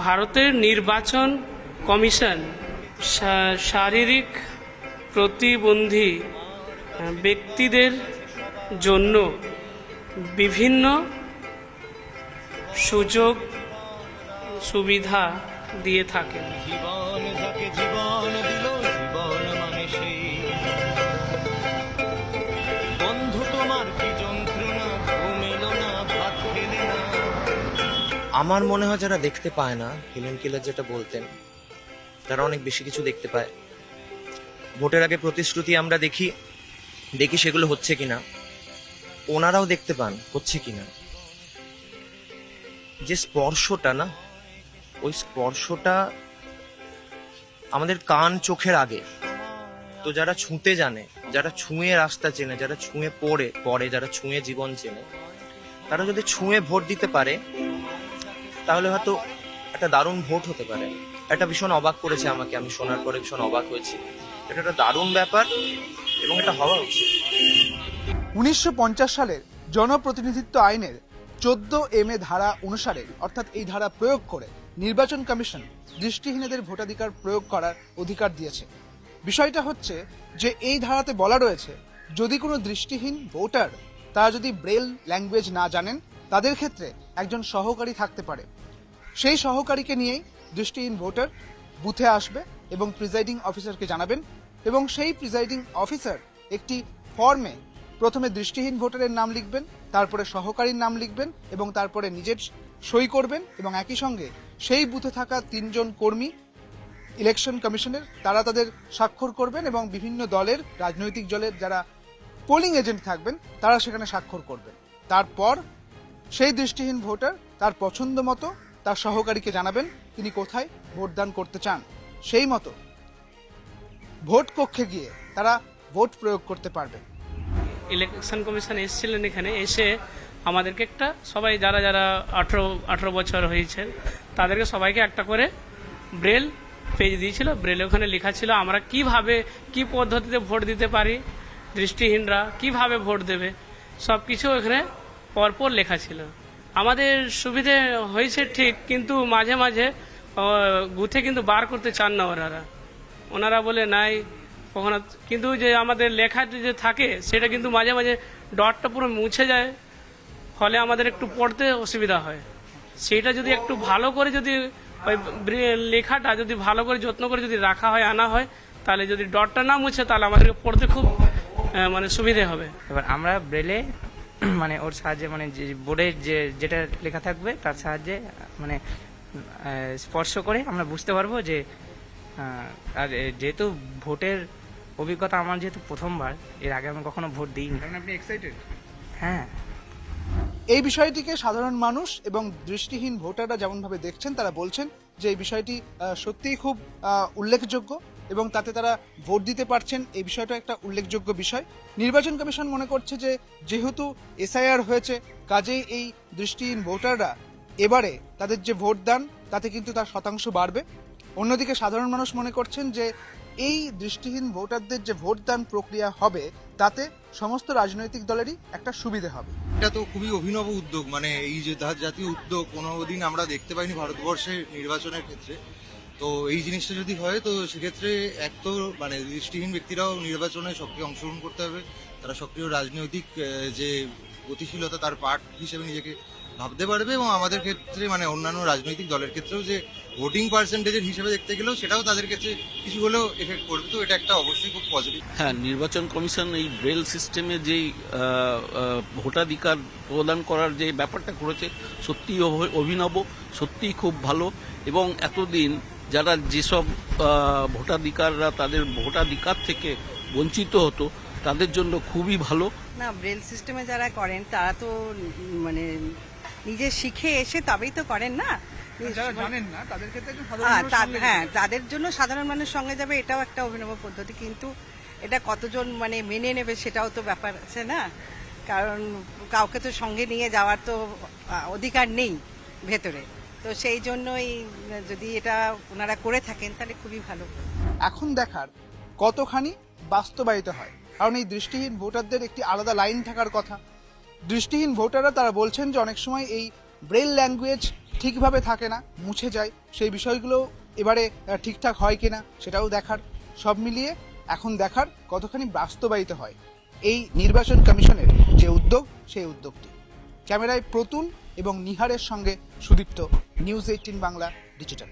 ভারতের নির্বাচন কমিশন শারীরিক প্রতিবন্ধী ব্যক্তিদের জন্য বিভিন্ন সুযোগ সুবিধা দিয়ে থাকে। জীবন যাকে জীবন দিল, জীবন মানে সেই বন্ধু তোমার কি যন্ত্রণা, ঘুম এলো না, ভাত খেলে না। আমার মনে হয় যারা দেখতে পায় না, হেলেন কেলার যেটা বলতেন, তারা অনেক বেশি কিছু দেখতে পায়। ভোটের আগে প্রতিশ্রুতি আমরা দেখি সেগুলো হচ্ছে কিনা, ওনারাও দেখতে পান হচ্ছে কিনা। যে স্পর্শটা না, ওই স্পর্শটা আমাদের কান চোখের আগে। তো যারা ছুঁতে জানে, যারা ছুঁয়ে রাস্তা চেনে, যারা ছুঁয়ে পড়ে, যারা ছুঁয়ে জীবন চেনে, তারা যদি ছুঁয়ে ভোট দিতে পারে তাহলে হয়তো একটা দারুণ ভোট হতে পারে। এটা ভীষণ অবাক করেছে আমাকে, আমি শোনার পরে ভীষণ অবাক হয়েছি। এটা একটা দারুণ ব্যাপার এবং এটা হওয়া উচিত। 1950 সালের জনপ্রতিনিধিত্ব আইনের 14 ধারা অনুসারে, অর্থাৎ এই ধারা প্রয়োগ করে নির্বাচন কমিশন দৃষ্টিহীনদের ভোটাধিকার প্রয়োগ করার অধিকার দিয়েছে। বিষয়টা হচ্ছে যে এই ধারাতে বলা রয়েছে, যদি কোনো দৃষ্টিহীন ভোটার তারা যদি ব্রেল ল্যাঙ্গুয়েজ না জানেন, তাদের ক্ষেত্রে একজন সহকারী থাকতে পারে। সেই সহকারীকে নিয়েই দৃষ্টিহীন ভোটার বুথে আসবে এবং প্রিজাইডিং অফিসারকে জানাবেন, এবং সেই প্রিজাইডিং অফিসার একটি ফর্মে প্রথমে দৃষ্টিহীন ভোটারের নাম লিখবেন, তারপরে সহকারীর নাম লিখবেন এবং তারপরে নিজের সই করবেন, এবং একই সঙ্গে সেই বুথে থাকা 3 জন কর্মী ইলেকশন কমিশনের, তারা তাদের স্বাক্ষর করবেন এবং বিভিন্ন দলের, রাজনৈতিক দলের যারা পোলিং এজেন্ট থাকবেন তারা সেখানে স্বাক্ষর করবেন। তারপর সেই দৃষ্টিহীন ভোটার তার পছন্দ মতো তার সহকারীকে জানাবেন তিনি কোথায় ভোটদান করতে চান। সেই মতো ভোট কক্ষে গিয়ে তারা ভোট প্রয়োগ করতে পারবেন। ইলেকশন কমিশন এসেছিলেন এখানে, এসে আমাদেরকে একটা সবাই যারা যারা 18 বছর হয়েছে তাদেরকে সবাইকে একটা করে ব্রেল পেজ দিয়েছিল। ব্রেলে ওখানে লেখা ছিল আমরা কি পদ্ধতিতে ভোট দিতে পারি, দৃষ্টিহীনরা কিভাবে ভোট দেবে, সব কিছু এখানে পরপর লেখা ছিল। আমাদের সুবিধে হয়েছে ঠিক, কিন্তু মাঝে মাঝে বুথে কিন্তু বার করতে চান না ওনারা বলে নাই কখনো, কিন্তু যে আমাদের লেখা যে থাকে সেটা কিন্তু মাঝে মাঝে ডটটা পুরো মুছে যায়, ফলে আমাদের একটু পড়তে অসুবিধা হয়। সেটা যদি একটু ভালো করে, যদি ওই লেখাটা যদি ভালো করে যত্ন করে যদি রাখা হয়, আনা হয়, তাহলে যদি ডটটা না মুছে তাহলে আমাদেরকে পড়তে খুব সুবিধে হবে। এবার আমরা ব্রেলে মানে ওর সাহায্যে, মানে বোর্ডে যেটা লেখা থাকবে তার সাহায্যে মানে স্পর্শ করে আমরা বুঝতে পারবো যে, আর যেহেতু ভোটের অভিজ্ঞতা আমার যেহেতু প্রথমবার, এর আগে আমি কখনো ভোট দিইনি। আপনি এক্সাইটেড? হ্যাঁ। এই বিষয়টিকে সাধারণ মানুষ এবং দৃষ্টিহীন ভোটাররা যেমনভাবে দেখছেন, তারা বলছেন যে এই বিষয়টি সত্যিই খুব উল্লেখযোগ্য এবং তাতে তারা ভোট দিতে পারছেন। এই বিষয়টা একটা উল্লেখযোগ্য বিষয়। নির্বাচন কমিশন মনে করছে যে যেহেতু এসআইআর হয়েছে, কাজেই এই দৃষ্টিহীন ভোটাররা এবারে তাদের যে ভোটদান তাতে কিন্তু তার শতাংশ বাড়বে। অন্যদিকে সাধারণ মানুষ মনে করছেন যে এই দৃষ্টিহীন ভোটারদের যে ভোটদান প্রক্রিয়া হবে তাতে সমস্ত রাজনৈতিক দলেরই একটা সুবিধে হবে। এটা তো খুবই অভিনব উদ্যোগ, মানে এই যে জাতীয় উদ্যোগ কোনোদিন আমরা দেখতে পাইনি ভারতবর্ষে নির্বাচনের ক্ষেত্রে। তো এই জিনিসটা যদি হয় তো সেক্ষেত্রে এক তো মানে দৃষ্টিহীন ব্যক্তিরাও নির্বাচনে সক্রিয় অংশগ্রহণ করতে হবে, তারা সক্রিয় রাজনৈতিক যে গতিশীলতা তার পার্ট হিসেবে নিজেকে ভাবতে পারবে, এবং আমাদের ক্ষেত্রে মানে অন্যান্য রাজনৈতিক দলের ক্ষেত্রেও যে ভোটিং পার্সেন্টেজের হিসেবে দেখতে গেলেও সেটাও তাদের ক্ষেত্রে কিছু হলেও এফেক্ট করবে। তো এটা একটা অবশ্যই খুব পজিটিভ। হ্যাঁ, নির্বাচন কমিশন এই ব্রেল সিস্টেমে যেই ভোটাধিকার প্রদান করার যে ব্যাপারটা করেছে সত্যিই অভিনব, সত্যিই খুব ভালো। এবং এতদিন যারা যেসব ভোটাধিকাররা তাদের ভোটাধিকার থেকে বঞ্চিত হতো তাদের জন্য খুবই ভালো। না, ব্রেল সিস্টেমে যারা করেন তারা তো মানে নিজে শিখে এসে তবেই তো করেন না। যারা জানেন না তাদের ক্ষেত্রে হ্যাঁ, তাদের জন্য সাধারণ মানুষ সঙ্গে যাবে, এটাও একটা অভিনব পদ্ধতি। কিন্তু এটা কতজন মানে মেনে নেবে সেটাও তো ব্যাপার আছে না, কারণ কাউকে তো সঙ্গে নিয়ে যাওয়ার তো অধিকার নেই ভেতরে। তো সেই জন্যই যদি এটা ওনারা করে থাকেন তাহলে খুবই ভালো। এখন দেখার কতখানি বাস্তবায়িত হয়, কারণ এই দৃষ্টিহীন ভোটারদের একটি আলাদা লাইন থাকার কথা। দৃষ্টিহীন ভোটাররা তারা বলছেন যে অনেক সময় এই ব্রেল ল্যাঙ্গুয়েজ ঠিকভাবে থাকে না, মুছে যায়, সেই বিষয়গুলো এবারে ঠিকঠাক হয় কিনা সেটাও দেখার। সব মিলিয়ে এখন দেখার কতখানি বাস্তবায়িত হয় এই নির্বাচন কমিশনের যে উদ্যোগ, সেই উদ্যোগটি। ক্যামেরায় প্রতুল এবং নিহারের সঙ্গে সুদীপ্ত, নিউজ 18 বাংলা ডিজিটাল।